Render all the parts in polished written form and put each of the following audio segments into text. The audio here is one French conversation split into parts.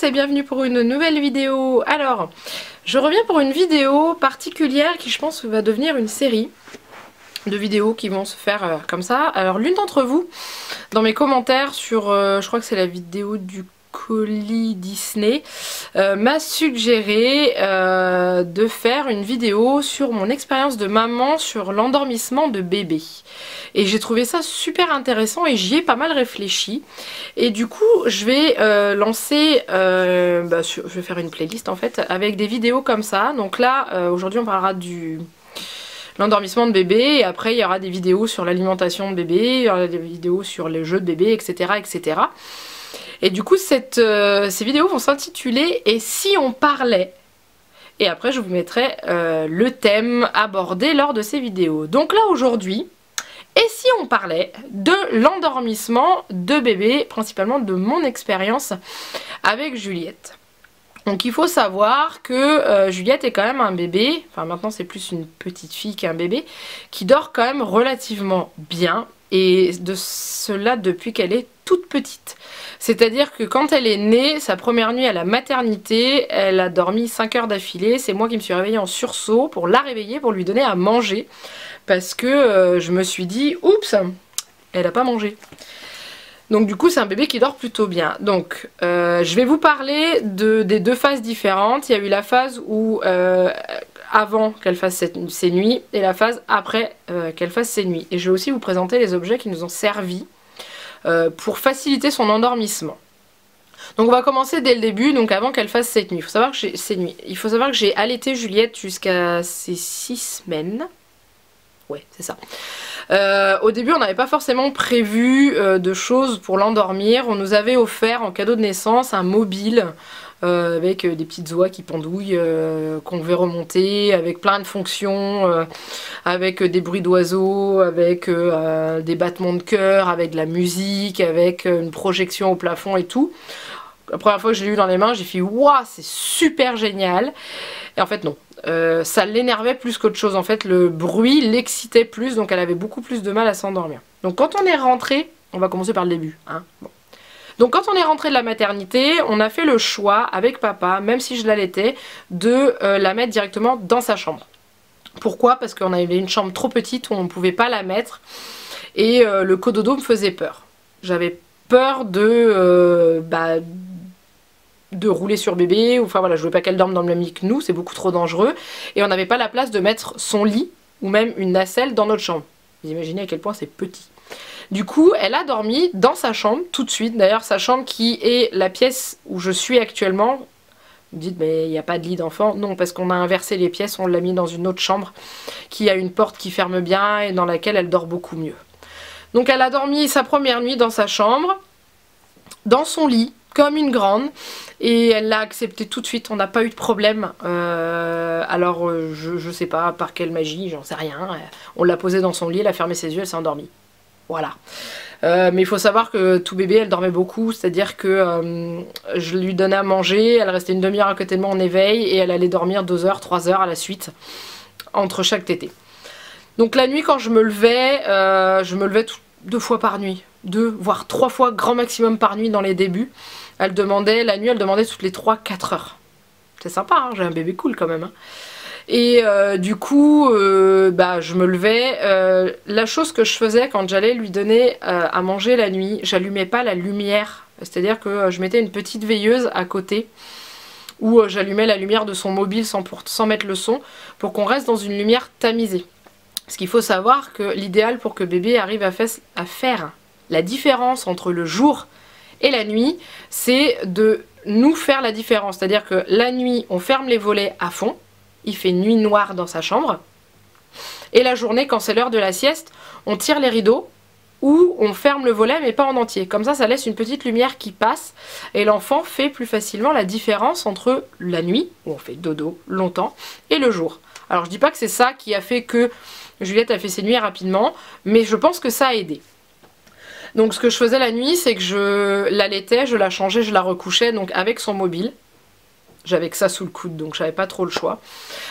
et bienvenue pour une nouvelle vidéo. Alors, je reviens pour une vidéo particulière qui je pense va devenir une série de vidéos qui vont se faire comme ça. Alors l'une d'entre vous, dans mes commentaires sur, je crois que c'est la vidéo du colis Disney, m'a suggéré de faire une vidéo sur mon expérience de maman sur l'endormissement de bébé. Et j'ai trouvé ça super intéressant et j'y ai pas mal réfléchi. Et du coup, je vais lancer, je vais faire une playlist en fait, avec des vidéos comme ça. Donc là, aujourd'hui on parlera du l'endormissement de bébé, et après il y aura des vidéos sur l'alimentation de bébé, il y aura des vidéos sur les jeux de bébé, etc. etc. Et du coup ces vidéos vont s'intituler « Et si on parlait ?» Et après je vous mettrai le thème abordé lors de ces vidéos. Donc là aujourd'hui, et si on parlait de l'endormissement de bébé, principalement de mon expérience avec Juliette. Donc il faut savoir que Juliette est quand même un bébé, enfin maintenant c'est plus une petite fille qu'un bébé, qui dort quand même relativement bien, et de cela depuis qu'elle est toute petite. C'est-à-dire que quand elle est née, sa première nuit à la maternité, elle a dormi 5 heures d'affilée, c'est moi qui me suis réveillée en sursaut pour la réveiller, pour lui donner à manger, parce que je me suis dit, oups, elle n'a pas mangé. Donc du coup c'est un bébé qui dort plutôt bien. Donc je vais vous parler des deux phases différentes. Il y a eu la phase où avant qu'elle fasse ses nuits et la phase après qu'elle fasse ses nuits. Et je vais aussi vous présenter les objets qui nous ont servi pour faciliter son endormissement. Donc on va commencer dès le début, donc avant qu'elle fasse cette nuit. Il faut savoir que j'ai allaité Juliette jusqu'à ses 6 semaines. Ouais, c'est ça. Au début on n'avait pas forcément prévu de choses pour l'endormir. On nous avait offert en cadeau de naissance un mobile avec des petites oies qui pendouillent, qu'on devait remonter, avec plein de fonctions, avec des bruits d'oiseaux, avec des battements de cœur, avec de la musique, avec une projection au plafond et tout. La première fois que je l'ai eu dans les mains, j'ai fait waouh, c'est super génial. Et en fait non, ça l'énervait plus qu'autre chose. En fait le bruit l'excitait plus, donc elle avait beaucoup plus de mal à s'endormir. Donc quand on est rentré, on va commencer par le début, hein. Bon. Donc quand on est rentré de la maternité, on a fait le choix avec papa, même si je l'allaitais, de la mettre directement dans sa chambre. Pourquoi? Parce qu'on avait une chambre trop petite où on ne pouvait pas la mettre, et le cododo me faisait peur. J'avais peur de rouler sur bébé, ou enfin voilà, je voulais pas qu'elle dorme dans le même lit que nous, c'est beaucoup trop dangereux, et on n'avait pas la place de mettre son lit ou même une nacelle dans notre chambre. Vous imaginez à quel point c'est petit. Du coup, elle a dormi dans sa chambre tout de suite. D'ailleurs, sa chambre qui est la pièce où je suis actuellement. Vous me dites, mais il n'y a pas de lit d'enfant. Non, parce qu'on a inversé les pièces, on l'a mis dans une autre chambre qui a une porte qui ferme bien et dans laquelle elle dort beaucoup mieux. Donc elle a dormi sa première nuit dans sa chambre, dans son lit, comme une grande, et elle l'a accepté tout de suite, on n'a pas eu de problème. Je sais pas par quelle magie, j'en sais rien. On l'a posée dans son lit, elle a fermé ses yeux, elle s'est endormie. Voilà. Mais il faut savoir que tout bébé, elle dormait beaucoup, c'est-à-dire que je lui donnais à manger, elle restait une demi-heure à côté de moi en éveil, et elle allait dormir 2 heures, 3 heures à la suite, entre chaque tétée. Donc la nuit, quand je me levais 2 fois par nuit. 2 voire 3 fois grand maximum par nuit dans les débuts. La nuit elle demandait toutes les 3-4 heures. C'est sympa, hein, j'ai un bébé cool quand même. Hein. Et du coup, je me levais. La chose que je faisais quand j'allais lui donner à manger la nuit, j'allumais pas la lumière. C'est-à-dire que je mettais une petite veilleuse à côté où j'allumais la lumière de son mobile sans mettre le son, pour qu'on reste dans une lumière tamisée. Parce qu'il faut savoir que l'idéal pour que bébé arrive à faire la différence entre le jour et la nuit, c'est de nous faire la différence. C'est-à-dire que la nuit, on ferme les volets à fond, il fait nuit noire dans sa chambre, et la journée, quand c'est l'heure de la sieste, on tire les rideaux ou on ferme le volet mais pas en entier. Comme ça laisse une petite lumière qui passe, et l'enfant fait plus facilement la différence entre la nuit, où on fait dodo longtemps, et le jour. Alors je dis pas que c'est ça qui a fait que Juliette a fait ses nuits rapidement, mais je pense que ça a aidé. Donc ce que je faisais la nuit, c'est que je l'allaitais, je la changeais, je la recouchais, donc avec son mobile. J'avais que ça sous le coude, donc j'avais pas trop le choix.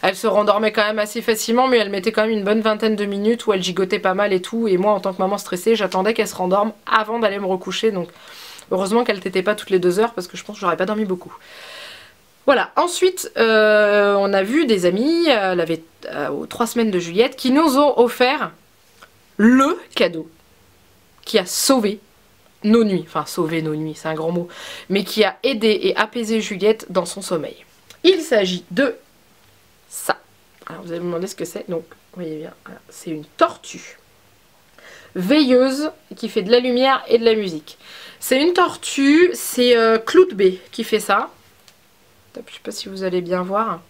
Elle se rendormait quand même assez facilement, mais elle mettait quand même une bonne vingtaine de minutes où elle gigotait pas mal et tout. Et moi, en tant que maman stressée, j'attendais qu'elle se rendorme avant d'aller me recoucher. Donc Heureusement qu'elle t'était pas toutes les 2 heures parce que je pense que j'aurais pas dormi beaucoup. Voilà, ensuite on a vu des amis, aux 3 semaines de Juliette, qui nous ont offert le cadeau qui a sauvé nos nuits. Enfin, sauvé nos nuits, c'est un grand mot. Mais qui a aidé et apaisé Juliette dans son sommeil. Il s'agit de ça. Alors vous allez me demander ce que c'est. Donc, vous voyez bien, c'est une tortue veilleuse qui fait de la lumière et de la musique. C'est une tortue, c'est Cloud B qui fait ça. Je ne sais pas si vous allez bien voir.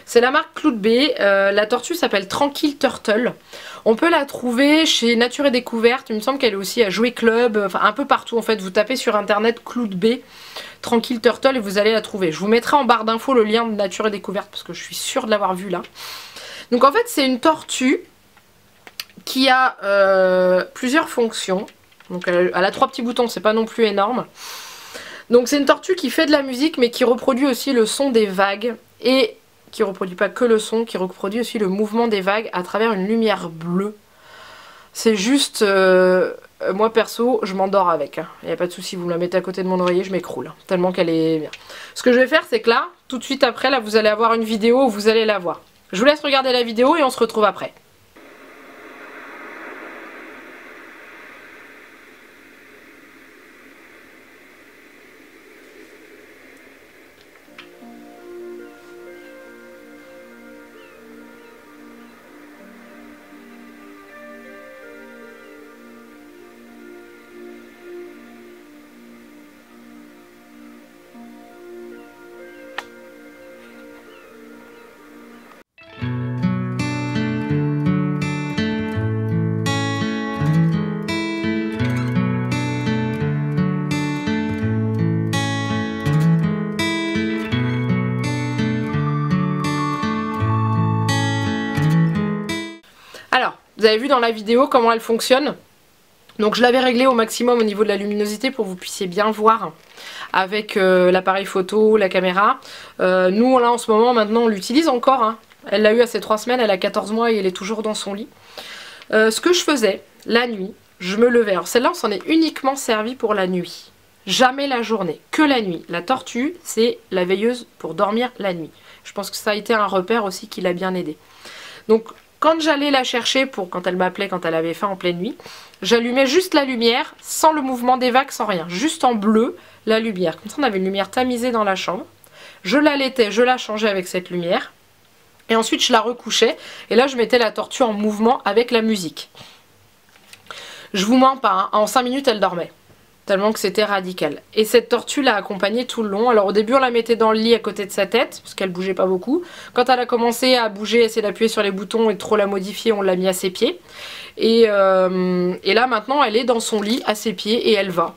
C'est la marque Cloud B. La tortue s'appelle Tranquille Turtle. On peut la trouver chez Nature et Découverte. Il me semble qu'elle est aussi à Jouet Club. Enfin, un peu partout en fait. Vous tapez sur internet Cloud B, Tranquille Turtle et vous allez la trouver. Je vous mettrai en barre d'infos le lien de Nature et Découverte parce que je suis sûre de l'avoir vu là. Donc en fait, c'est une tortue qui a plusieurs fonctions. Donc elle a 3 petits boutons, c'est pas non plus énorme. Donc c'est une tortue qui fait de la musique mais qui reproduit aussi le son des vagues et qui reproduit pas que le son, qui reproduit aussi le mouvement des vagues à travers une lumière bleue. C'est juste, moi perso, je m'endors avec. Il n'y a pas de souci, vous me la mettez à côté de mon oreiller, je m'écroule. Tellement qu'elle est bien. Ce que je vais faire, c'est que là, tout de suite après, là, vous allez avoir une vidéo où vous allez la voir. Je vous laisse regarder la vidéo et on se retrouve après. Alors, vous avez vu dans la vidéo comment elle fonctionne. Donc je l'avais réglé au maximum au niveau de la luminosité pour que vous puissiez bien voir avec l'appareil photo, la caméra. Nous là en ce moment maintenant on l'utilise encore. Hein. Elle l'a eu à ses 3 semaines, elle a 14 mois et elle est toujours dans son lit. Ce que je faisais la nuit, je me levais. Alors celle-là on s'en est uniquement servi pour la nuit. Jamais la journée, que la nuit. La tortue c'est la veilleuse pour dormir la nuit. Je pense que ça a été un repère aussi qui l'a bien aidé. Donc quand j'allais la chercher pour quand elle m'appelait, quand elle avait faim en pleine nuit, j'allumais juste la lumière, sans le mouvement des vagues, sans rien. Juste en bleu, la lumière. Comme ça, on avait une lumière tamisée dans la chambre. Je la laitais, je la changeais avec cette lumière. Et ensuite, je la recouchais. Et là, je mettais la tortue en mouvement avec la musique. Je vous mens pas, hein, en 5 minutes, elle dormait. Tellement que c'était radical. Et cette tortue l'a accompagnée tout le long. Alors au début on la mettait dans le lit à côté de sa tête, parce qu'elle bougeait pas beaucoup. Quand elle a commencé à bouger, essayer d'appuyer sur les boutons et de trop la modifier, on l'a mis à ses pieds. Et là maintenant elle est dans son lit à ses pieds et elle va.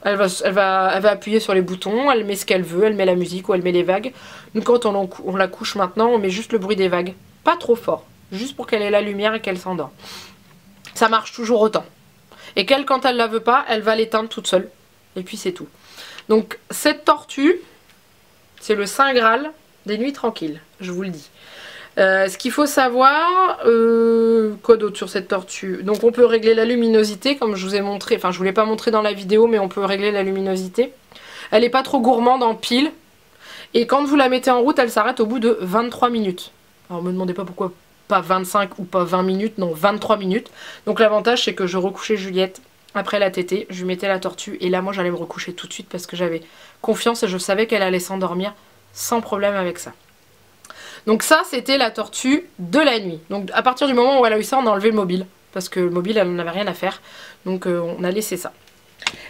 Elle va appuyer sur les boutons, elle met ce qu'elle veut, elle met la musique ou elle met les vagues. Nous quand on la couche maintenant, on met juste le bruit des vagues. Pas trop fort, juste pour qu'elle ait la lumière et qu'elle s'endort. Ça marche toujours autant. Et qu'elle, quand elle la veut pas, elle va l'éteindre toute seule. Et puis c'est tout. Donc cette tortue, c'est le Saint Graal des nuits tranquilles, je vous le dis. Ce qu'il faut savoir, quoi d'autre sur cette tortue? Donc on peut régler la luminosité, comme je vous ai montré, enfin je vous l'ai pas montré dans la vidéo, mais on peut régler la luminosité. Elle n'est pas trop gourmande en pile. Et quand vous la mettez en route, elle s'arrête au bout de 23 minutes. Alors me demandez pas pourquoi pas 25 ou pas 20 minutes, non 23 minutes. Donc l'avantage c'est que je recouchais Juliette après la tétée, je lui mettais la tortue et là moi j'allais me recoucher tout de suite parce que j'avais confiance et je savais qu'elle allait s'endormir sans problème avec ça. Donc ça c'était la tortue de la nuit. Donc à partir du moment où elle a eu ça, on a enlevé le mobile parce que le mobile elle n'avait rien à faire. Donc on a laissé ça.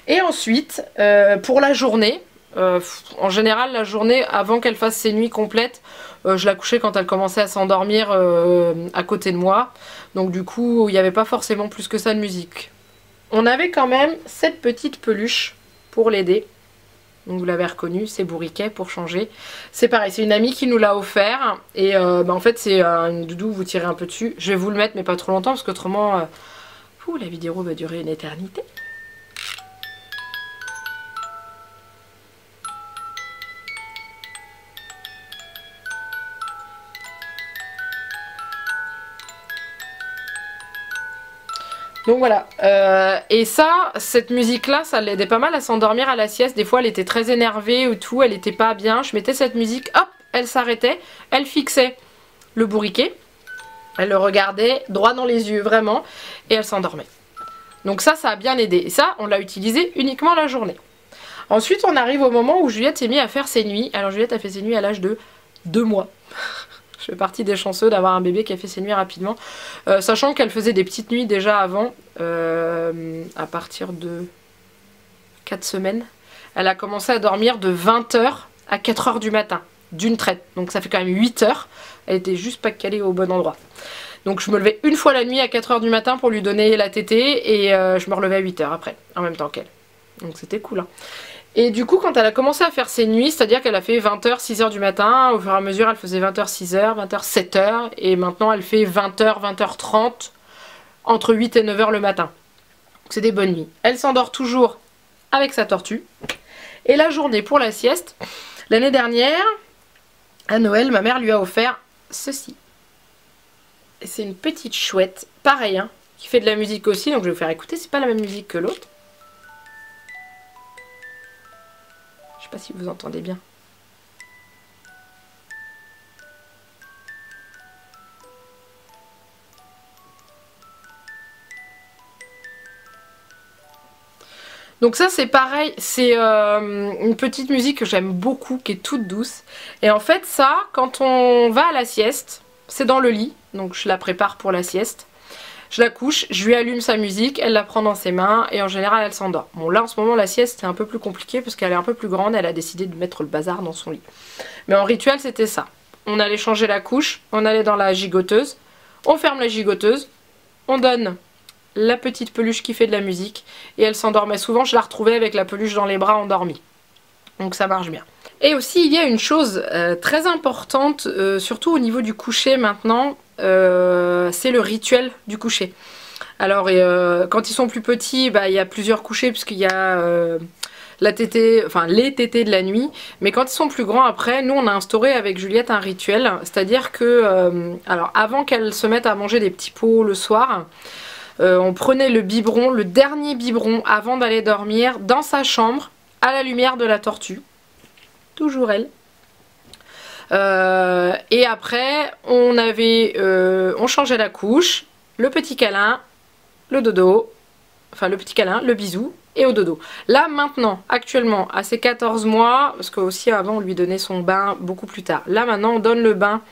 Et ensuite pour la journée, en général la journée avant qu'elle fasse ses nuits complètes, je la couchais quand elle commençait à s'endormir à côté de moi. Donc du coup il n'y avait pas forcément plus que ça de musique. On avait quand même cette petite peluche pour l'aider. Donc vous l'avez reconnu, c'est Bourriquet pour changer. C'est pareil, c'est une amie qui nous l'a offert. Et en fait c'est une doudou, vous tirez un peu dessus. Je vais vous le mettre mais pas trop longtemps parce qu'autrement la vidéo va durer une éternité. Donc voilà, et ça, cette musique-là, ça l'aidait pas mal à s'endormir à la sieste. Des fois, elle était très énervée ou tout, elle était pas bien. Je mettais cette musique, hop, elle s'arrêtait, elle fixait le bourriquet, elle le regardait droit dans les yeux, vraiment, et elle s'endormait. Donc ça a bien aidé. Et ça, on l'a utilisé uniquement la journée. Ensuite, on arrive au moment où Juliette s'est mise à faire ses nuits. Alors Juliette a fait ses nuits à l'âge de 2 mois. Je fais partie des chanceux d'avoir un bébé qui a fait ses nuits rapidement. Sachant qu'elle faisait des petites nuits déjà avant, à partir de 4 semaines. Elle a commencé à dormir de 20 h à 4 h du matin, d'une traite. Donc ça fait quand même 8 heures. Elle était juste pas calée au bon endroit. Donc je me levais une fois la nuit à 4 h du matin pour lui donner la tétée et je me relevais à 8 h après, en même temps qu'elle. Donc c'était cool, hein. Et du coup, quand elle a commencé à faire ses nuits, c'est-à-dire qu'elle a fait 20 h, 6 h du matin, au fur et à mesure, elle faisait 20 h, 6 h, 20 h, 7 h, et maintenant elle fait 20 h, 20 h 30, entre 8 et 9 h le matin. C'est des bonnes nuits. Elle s'endort toujours avec sa tortue. Et la journée pour la sieste, l'année dernière, à Noël, ma mère lui a offert ceci. C'est une petite chouette, pareil, hein, qui fait de la musique aussi, donc je vais vous faire écouter, c'est pas la même musique que l'autre. Je sais pas si vous entendez bien. Donc ça c'est pareil, c'est une petite musique que j'aime beaucoup, qui est toute douce. Et en fait ça, quand on va à la sieste, c'est dans le lit, donc je la prépare pour la sieste. Je la couche, je lui allume sa musique, elle la prend dans ses mains et en général elle s'endort. Bon là en ce moment la sieste c'est un peu plus compliqué parce qu'elle est un peu plus grande, elle a décidé de mettre le bazar dans son lit. Mais en rituel c'était ça. On allait changer la couche, on allait dans la gigoteuse, on ferme la gigoteuse, on donne la petite peluche qui fait de la musique et elle s'endormait. Souvent je la retrouvais avec la peluche dans les bras endormie. Donc ça marche bien. Et aussi il y a une chose très importante, surtout au niveau du coucher maintenant, c'est le rituel du coucher. Alors quand ils sont plus petits, bah, il y a plusieurs couchers puisqu'il y a la tétée, enfin les tétées de la nuit. Mais quand ils sont plus grands après, nous on a instauré avec Juliette un rituel. C'est-à-dire que, alors avant qu'elle se mette à manger des petits pots le soir, on prenait le biberon, le dernier biberon avant d'aller dormir dans sa chambre à la lumière de la tortue. Toujours elle. Et après on changeait la couche, le petit câlin, le dodo, enfin le petit câlin, le bisou et au dodo. Là maintenant, actuellement, à ses 14 mois, parce qu'aussi avant on lui donnait son bain beaucoup plus tard. Là maintenant on donne le bain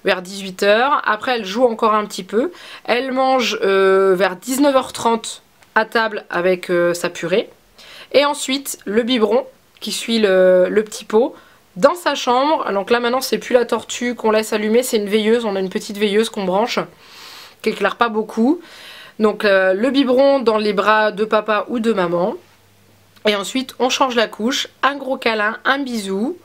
vers 18 h, après elle joue encore un petit peu, elle mange vers 19 h 30 à table avec sa purée, et ensuite le biberon qui suit le petit pot dans sa chambre. Donc là maintenant c'est plus la tortue qu'on laisse allumer, c'est une veilleuse, on a une petite veilleuse qu'on branche, qui éclaire pas beaucoup. Donc le biberon dans les bras de papa ou de maman, et ensuite on change la couche, un gros câlin, un bisou,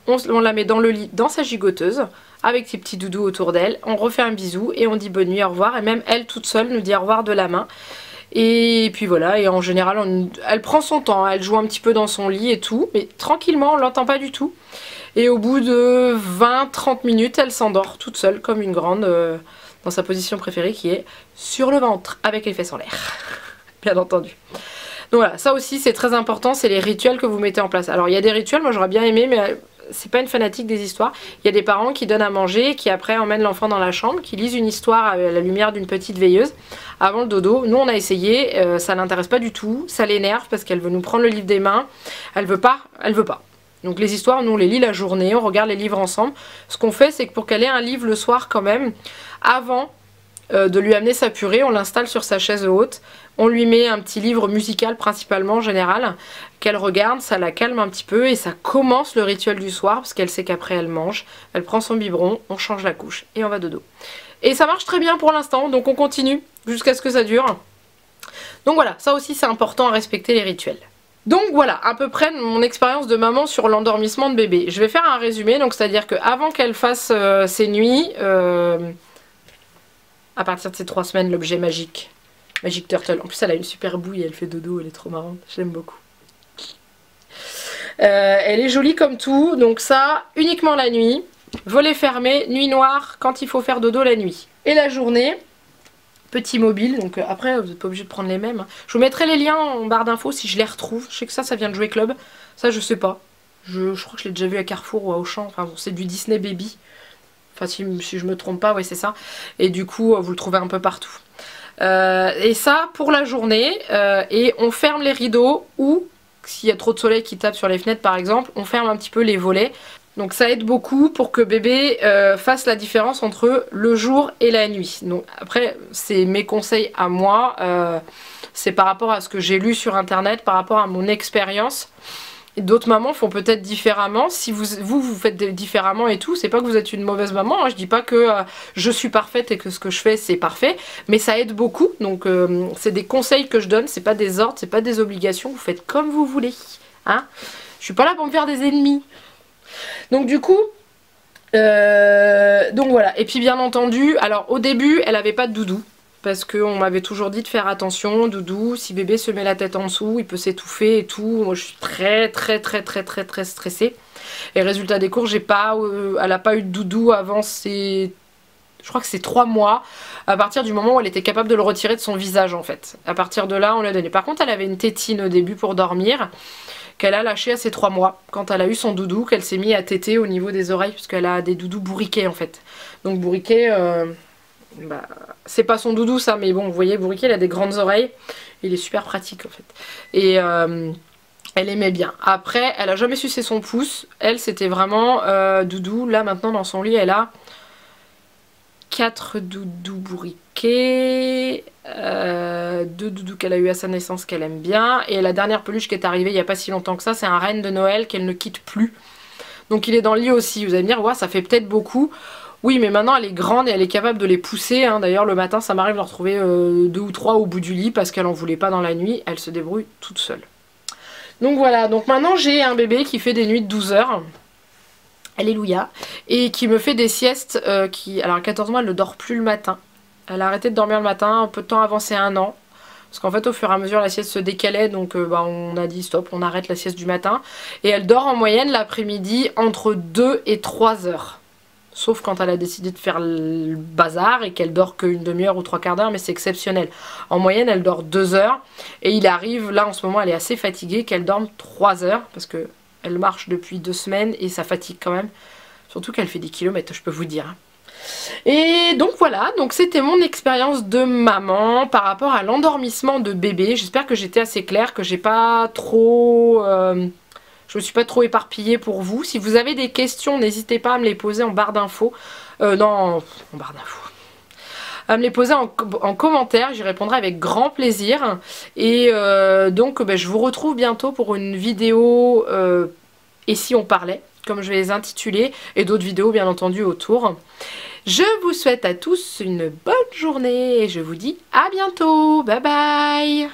on la met dans le lit, dans sa gigoteuse, avec ses petits doudous autour d'elle, on refait un bisou et on dit bonne nuit, au revoir, et même elle toute seule nous dit au revoir de la main. Et puis voilà, et en général elle prend son temps, elle joue un petit peu dans son lit et tout, mais tranquillement, on l'entend pas du tout. Et au bout de 20-30 minutes, elle s'endort toute seule comme une grande dans sa position préférée qui est sur le ventre avec les fesses en l'air. Bien entendu. Donc voilà, ça aussi c'est très important, c'est les rituels que vous mettez en place. Alors il y a des rituels, moi j'aurais bien aimé, mais c'est pas une fanatique des histoires. Il y a des parents qui donnent à manger, qui après emmènent l'enfant dans la chambre, qui lisent une histoire à la lumière d'une petite veilleuse avant le dodo. Nous on a essayé, ça l'intéresse pas du tout, ça l'énerve parce qu'elle veut nous prendre le livre des mains, elle veut pas. Donc les histoires, nous on les lit la journée, on regarde les livres ensemble. Ce qu'on fait c'est que pour qu'elle ait un livre le soir quand même, avant de lui amener sa purée, on l'installe sur sa chaise haute, on lui met un petit livre musical principalement en général, qu'elle regarde, ça la calme un petit peu et ça commence le rituel du soir parce qu'elle sait qu'après elle mange, elle prend son biberon, on change la couche et on va dodo. Et ça marche très bien pour l'instant, donc on continue jusqu'à ce que ça dure. Donc voilà, ça aussi c'est important à respecter les rituels. Donc voilà, à peu près mon expérience de maman sur l'endormissement de bébé. Je vais faire un résumé, donc c'est-à-dire qu'avant qu'elle fasse ses nuits, à partir de ces 3 semaines, l'objet magique, Magic Turtle. En plus elle a une super bouille, elle fait dodo, elle est trop marrante, j'aime beaucoup. Elle est jolie comme tout, donc ça uniquement la nuit, volet fermé, nuit noire quand il faut faire dodo la nuit. Et la journée, petits mobiles. Donc après vous n'êtes pas obligé de prendre les mêmes. Hein. Je vous mettrai les liens en barre d'infos si je les retrouve. Je sais que ça vient de Jouet Club. Ça je sais pas. Je crois que je l'ai déjà vu à Carrefour ou à Auchan. Enfin bon, c'est du Disney Baby. Enfin si je me trompe pas, ouais c'est ça. Et du coup vous le trouvez un peu partout. Et ça pour la journée. Et on ferme les rideaux ou s'il y a trop de soleil qui tape sur les fenêtres par exemple, on ferme un petit peu les volets. Donc ça aide beaucoup pour que bébé fasse la différence entre le jour et la nuit. Donc après c'est mes conseils à moi, c'est par rapport à ce que j'ai lu sur internet, par rapport à mon expérience. D'autres mamans font peut-être différemment. Si vous faites différemment et tout, c'est pas que vous êtes une mauvaise maman, hein. Je dis pas que je suis parfaite et que ce que je fais c'est parfait, mais ça aide beaucoup. Donc c'est des conseils que je donne, c'est pas des ordres, c'est pas des obligations, vous faites comme vous voulez. Hein, je suis pas là pour me faire des ennemis. Donc du coup, donc voilà. Et puis bien entendu, alors au début, elle avait pas de doudou. Parce qu'on m'avait toujours dit de faire attention, doudou, si bébé se met la tête en dessous, il peut s'étouffer et tout. Moi je suis très stressée. Et résultat des courses, elle n'a pas eu de doudou avant je crois que c'est 3 mois, à partir du moment où elle était capable de le retirer de son visage en fait. À partir de là, on l'a donné. Par contre, elle avait une tétine au début pour dormir, qu'elle a lâché à ses 3 mois. Quand elle a eu son doudou, qu'elle s'est mis à téter au niveau des oreilles, parce qu'elle a des doudous bourriquets en fait. Donc bourriquet... Bah, c'est pas son doudou ça, mais bon, vous voyez, Bourriquet, il a des grandes oreilles. Il est super pratique en fait. Et elle aimait bien. Après, elle a jamais sucé son pouce. Elle, c'était vraiment doudou. Là, maintenant, dans son lit, elle a 4 doudous Bourriquet. 2 doudous qu'elle a eu à sa naissance qu'elle aime bien. Et la dernière peluche qui est arrivée il n'y a pas si longtemps que ça, c'est un Reine de Noël qu'elle ne quitte plus. Donc il est dans le lit aussi. Vous allez me dire, ouais, ça fait peut-être beaucoup. Oui, mais maintenant elle est grande et elle est capable de les pousser. Hein. D'ailleurs, le matin, ça m'arrive de retrouver 2 ou 3 au bout du lit parce qu'elle en voulait pas dans la nuit. Elle se débrouille toute seule. Donc voilà, donc maintenant j'ai un bébé qui fait des nuits de 12 heures. Alléluia. Et qui me fait des siestes alors à 14 mois, elle ne dort plus le matin. Elle a arrêté de dormir le matin un peu de temps avant ses 1 an. Parce qu'en fait, au fur et à mesure, la sieste se décalait. Donc on a dit stop, on arrête la sieste du matin. Et elle dort en moyenne l'après-midi entre 2 et 3 heures. Sauf quand elle a décidé de faire le bazar et qu'elle dort qu'une demi-heure ou 3/4 d'heure, mais c'est exceptionnel. En moyenne, elle dort 2 heures. Et il arrive, là en ce moment, elle est assez fatiguée, qu'elle dorme 3 heures. Parce qu'elle marche depuis 2 semaines et ça fatigue quand même. Surtout qu'elle fait des kilomètres, je peux vous dire. Et donc voilà, donc c'était mon expérience de maman par rapport à l'endormissement de bébé. J'espère que j'étais assez claire, que j'ai pas trop... je me suis pas trop éparpillée pour vous. Si vous avez des questions, n'hésitez pas à me les poser en barre d'infos. Non, en barre d'infos. À me les poser en commentaire, j'y répondrai avec grand plaisir. Et donc je vous retrouve bientôt pour une vidéo et si on parlait, comme je vais les intituler, et d'autres vidéos bien entendu autour. Je vous souhaite à tous une bonne journée et je vous dis à bientôt. Bye bye.